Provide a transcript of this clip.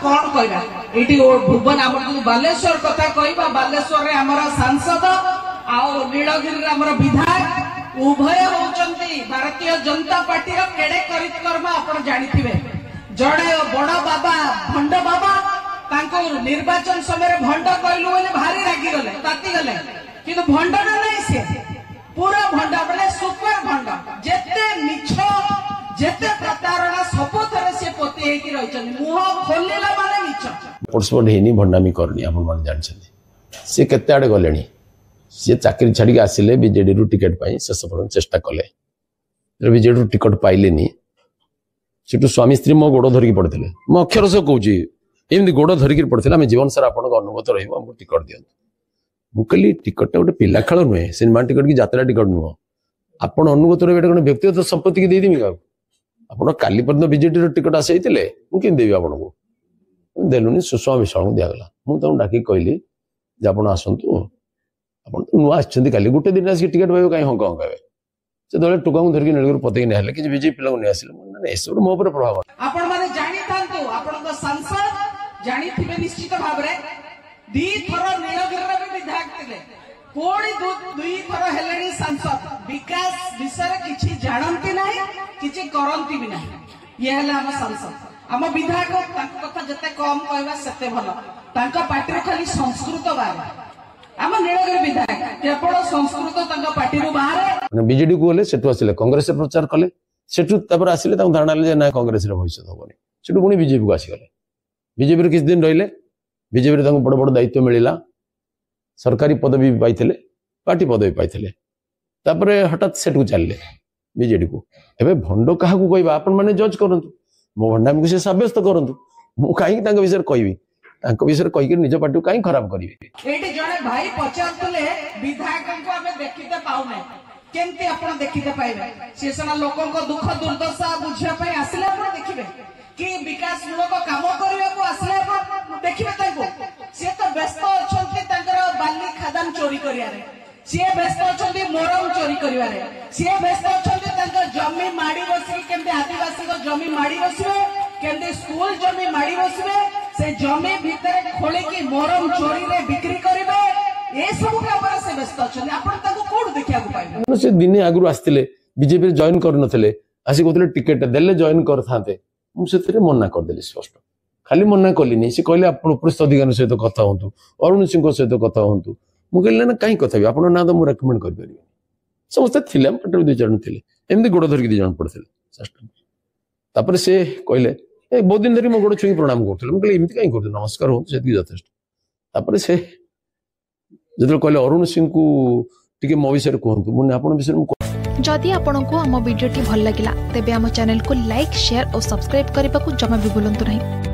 कौन कहबा एटी भुवन आम बालेश्वर कथा कहबा बालेश्वर रे हमर सांसद आ नीलगिरी रे हमर विधायक उभय होचंती भारतीय जनता पार्टी रो केडे करित कर्मा आपण जानिथिबे जड़े बड़ बाबा भंड बाबा तांको निर्वाचन समय भंड कहलु बोले भारी रागी गले ताती गले किंतु भंड नहीं से पूरा भंड बोले सुपर भंड जेते मिछ जेते प्रतारणा सब थरे से पोती हेकी रहिछन मुह खोलिला माने मिछ पोर्सपोर्ट हेनी भंडामी करनी आपण मन जानछन से केते आडे गलेनी से चाकरी छाड़ी आसिले बीजेडी रु टिकट पाई शेष पर्यंत चेष्टा कले बीजेडी रु टिकट पाइलेनी सेटू स्वामी स्त्री मो गोड़ धरिकी पड़ते मो अक्षर से कहूँ एमती गोड़ धरिकी पड़ते आम जीवन सारा आप अनुगत रही टिकट दिखाँ मुझे टिकट गोटे पिला खेल नुहे सिनेमा टिकट की यात्रा टिकट नुह आप अनुगत रही गोटे व्यक्तिगत संपत्ति की देदेमी क्या आप काली पर्यटन बीजेडी टिकट आसी मुझे देवी आपको देलुनि सुषमा विशाल को दिगला मुझे डाक कहली आप आसतु आप नुआ आसली गोटे दिन आसिक टिकट पाइबे कहीं हंका हंका से दले टुका धरिक नीलगिरी पतई नहीं कि बीजेपी पिला नहीं आसिले एसब मो पर प्रभाव आपण माने जानि थांतु आपण को सांसद जानि थिबे निश्चित भाव रे दी थर नीलगिरी रे भी विधायक थिले कोडी दुई थर हेलेनी सांसद विकास विषय किछि जानंती नाही किछि करंती भी नाही ये हला हम सांसद हम विधायक तांको कथा जते कम कहबा सेते भलो तांको पार्टी खाली संस्कृत बारे आम नीलगिरी विधायक केवल संस्कृत तांको पार्टी रो बाहर बीजेडी को गले सेटू आसिले कांग्रेस प्रचार कले सेटू तापर आसिले तांको धारणा ले ना कांग्रेस रे भविष्य होबनी सेटू पुणी बीजेपी को आसी गले बीजेपी रे किछ दिन रहिले बीजेपी रे तांको बड़ बड़ दायित्व मिलिला सरकारी पदवी पाइथिले पार्टी पदवी पाइथिले तापर हठात सेटू चलले बीजेडी को एबे भंडो काहा को कहबा आपण माने जज करंतु मो भंडामी को से साब्यस्त करंतु मु काई तांको विषय कहबी तांको विषय कहि के निज पार्टी काई खराब करिवे एटी जने भाई पचारतले विधायक को हमें देखिते पाउ नै केमती आपण देखिते पाइबे से सना लोकन को दुख दुर्दशा बुझिया पई आसिले आपण देखिबे कि विकास मूलक काम करिया को आसिले आपण देखिबे ताको से तो व्यस्त अछंती तांकर बाली खादान चोरी करिया रे से व्यस्त अछंती मोरम चोरी करिया रे से व्यस्त अछंती तांकर जमी माडी बसी केमती आदिवासी को जमी माडी बसिबे केमती स्कूल जमी माडी बसिबे से जमी भीतर खोली की मोरम चोरी रे बिक्री करिबे ए सब कामरा से व्यस्त अछन आपण ताको कोड देखिया को पाइबे से दिन आगु आस्तिले बीजेपी जॉइन कर नथिले आसी कोथले टिकट देले जॉइन कर थाते मु सेतरे मना कर देली स्पष्ट खाली मना कली नहीं से कहले आपण उपरिस्थ अधिकारी सहित कथा होंतु अरुण सिंह सहित कथा होंतु मु कहले ना काई कथा आपण ना तो मु रेकमेंड कर परिबे समस्त थिले पटो दु जण थिले एमदी गोड़ धरिक दु जण पड़थिले सिस्टम तापर से कहले ए बहुत दिन धरी मो गोड़ छुई प्रणाम करथिले मु कहले एमती काई करथि नमस्कार हो सेति यथेष्ट तापर से जदि कहले अरुण सिंह को टिके मो विषय कहतु मुझे आप विषय जदि आपंक आम भिडी भल लगा तेब आम चैनल को लाइक शेयर और सब्सक्राइब करने को जमा भी भूलु नहीं।